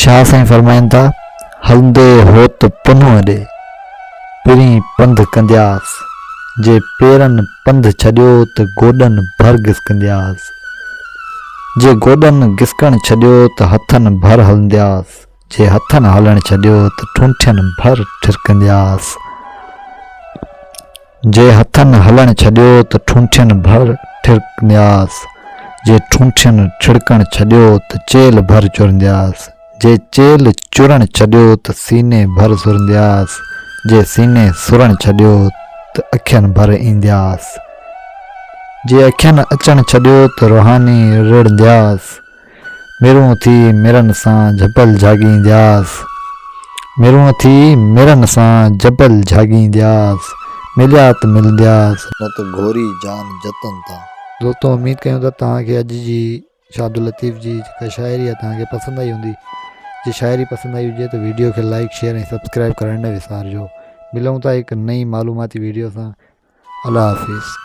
शाह साईं फरमाइनि था, हलंदे हो त पुन्नु अॾे पिरी पंधु कंदियास, जे पेरनि पंधु छॾियो त गोॾनि भर घिसकंदियास, जे गोॾनि घिसकण छॾियो त हथनि भर हलंदियास, जे हथनि हलण छॾियो त ठूंठियुनि भर ठिरकंदियास, जे हथनि हलण छॾियो त ठूंठियुनि भर ठिरकंदियास, जे ठूंठियुनि ठिरकण छॾियो त चेल भर चुरंदियास, जे चेल चुरण छॾियो त सीने भर सुरंदियास, जे सीने सुरण छॾियो त अखियुनि भर ईंदियास, जे अखियुनि अचण छॾियो त रूहानी रिड़ंदियास, मिरूं थी मिरनि सां जबल जाॻींदियास, मिरूं थी मिरनि सां जबल जाॻींदियास, मिलिया त मिलंदियास न त घोरी जान जतन था। दोस्तों उम्मीद कयूं था तव्हांखे अॼु जी शाह अब्दुल लतीफ़ जी जेका शाइरी आहे तव्हांखे पसंदि आई हूंदी। जे शाइरी पसंदि आई हुजे त वीडियो खे लाइक शेयर ऐं सब्सक्राइब करणु न विसारिजो। मिलूं था हिकु नई मालूमाती वीडियो सां। अल्लाह हाफ़िज़।